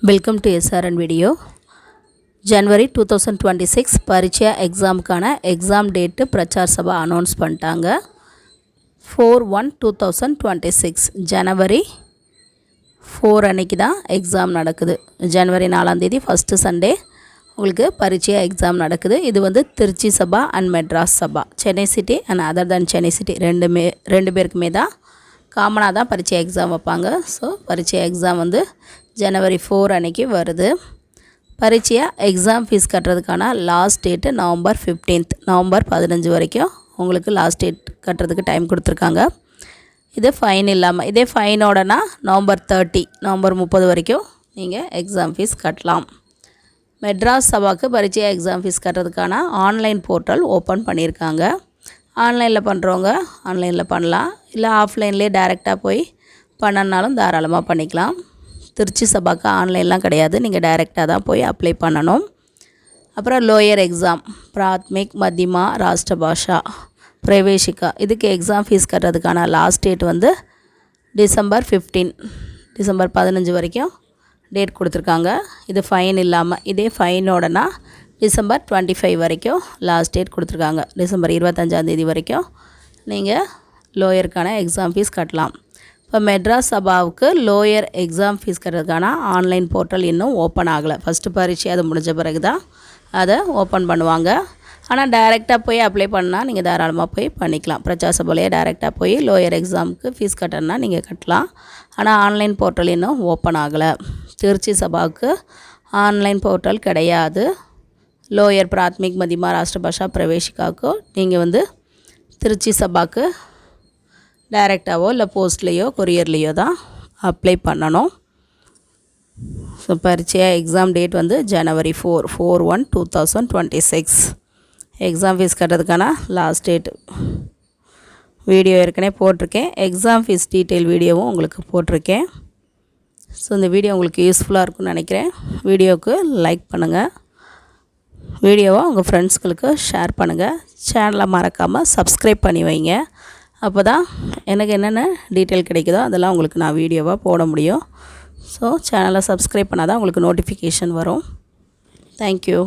Welcome to SRN video. ஜனவரி 2026 பரீட்சா எக்ஸாமுக்கான exam date Prachar Sabha announce பண்ணிட்டாங்க. 4/1/2026 ஜனவரி 4 அன்னைக்கு தான் எக்ஸாம் நடக்குது. ஜனவரி 4ஆம் தேதி ஃபஸ்ட்டு சண்டே உங்களுக்கு பரீட்சா எக்ஸாம் நடக்குது. இது வந்து Trichy Sabha and Madras Sabha, Chennai city and other than Chennai city ரெண்டு பேருக்குமே தான் காமனாக தான் பரீட்சை எக்ஸாம் வைப்பாங்க. ஸோ பரீட்சை எக்ஸாம் வந்து ஜனவரி 4 அன்னைக்கு வருது. பரீட்சையாக எக்ஸாம் ஃபீஸ் கட்டுறதுக்கான லாஸ்ட் டேட்டு நவம்பர் 15 நவம்பர் 15 வரைக்கும் உங்களுக்கு லாஸ்ட் டேட் கட்டுறதுக்கு டைம் கொடுத்துருக்காங்க. இது ஃபைன் இல்லாமல், இதே ஃபைனோடனா நவம்பர் 30 வரைக்கும் நீங்கள் எக்ஸாம் ஃபீஸ் கட்டலாம். மெட்ராஸ் சபாவுக்கு பரீட்சை எக்ஸாம் ஃபீஸ் கட்டுறதுக்கான ஆன்லைன் போர்ட்டல் ஓப்பன் பண்ணியிருக்காங்க. ஆன்லைனில் பண்ணுறவங்க ஆன்லைனில் பண்ணலாம், இல்லை ஆஃப்லைன்லேயே டைரெக்டாக போய் பண்ணனாலும் தாராளமாக பண்ணிக்கலாம். திருச்சி சபாவுக்கு ஆன்லைன்லாம் கிடையாது, நீங்கள் டைரெக்டாக தான் போய் அப்ளை பண்ணணும். அப்புறம் லோயர் எக்ஸாம் பிராத்மிக், மத்தியமா, ராஷ்டிர பாஷா, பிரவேசிகா இதுக்கு எக்ஸாம் ஃபீஸ் கட்டுறதுக்கான லாஸ்ட் டேட் வந்து டிசம்பர் 15 வரைக்கும் டேட் கொடுத்துருக்காங்க. இது ஃபைன் இல்லாமல், இதே ஃபைனோடனா டிசம்பர் 25 வரைக்கும் லாஸ்ட் டேட் கொடுத்துருக்காங்க. டிசம்பர் 25ஆம் தேதி வரைக்கும் நீங்கள் லோயருக்கான எக்ஸாம் ஃபீஸ் கட்டலாம். இப்போ மெட்ராஸ் சபாவுக்கு லோயர் எக்ஸாம் ஃபீஸ் கட்டுறதுக்கான ஆன்லைன் போர்ட்டல் இன்னும் ஓப்பன் ஆகலை. ஃபஸ்ட்டு பரீட்சை அது முடிஞ்ச பிறகு தான் அதை ஓப்பன் பண்ணுவாங்க. ஆனால் டைரெக்டாக போய் அப்ளை பண்ணால் நீங்கள் தாராளமாக போய் பண்ணிக்கலாம். பிரச்சார சபாலேயே டைரெக்டாக போய் லோயர் எக்ஸாமுக்கு ஃபீஸ் கட்டணுன்னா நீங்கள் கட்டலாம். ஆனால் ஆன்லைன் போர்ட்டல் இன்னும் ஓப்பன் ஆகலை. திருச்சி சபாவுக்கு ஆன்லைன் போர்ட்டல் கிடையாது. லோயர் பிராத்மிக், மத்தியமா, ராஷ்டிர பாஷா, பிரவேசிகாவுக்கு நீங்கள் வந்து திருச்சி சபாவுக்கு டைரெக்டாவோ இல்லை போஸ்ட்லேயோ கொரியர்லேயோ தான் அப்ளை பண்ணணும். ஸோ பரீட்சையா எக்ஸாம் டேட் வந்து ஜனவரி 4/1/2026. எக்ஸாம் ஃபீஸ் கட்டுறதுக்கான லாஸ்ட் டேட் வீடியோ ஏற்கனவே போட்டிருக்கேன். எக்ஸாம் ஃபீஸ் டீட்டெயில் வீடியோவும் உங்களுக்கு போட்டிருக்கேன். ஸோ இந்த வீடியோ உங்களுக்கு யூஸ்ஃபுல்லாக இருக்கும்னு நினைக்கிறேன். வீடியோவுக்கு லைக் பண்ணுங்கள், வீடியோவை உங்கள் ஃப்ரெண்ட்ஸ்களுக்கு ஷேர் பண்ணுங்கள். சேனலை மறக்காமல் சப்ஸ்கிரைப் பண்ணி வைங்க. அப்போ தான் எனக்கு என்னென்ன டீட்டெயில் கிடைக்குதோ அதெல்லாம் உங்களுக்கு நான் வீடியோவாக போட முடியும். ஸோ சேனலை சப்ஸ்கிரைப் பண்ணால் தான் உங்களுக்கு நோட்டிஃபிகேஷன் வரும். தேங்க்யூ.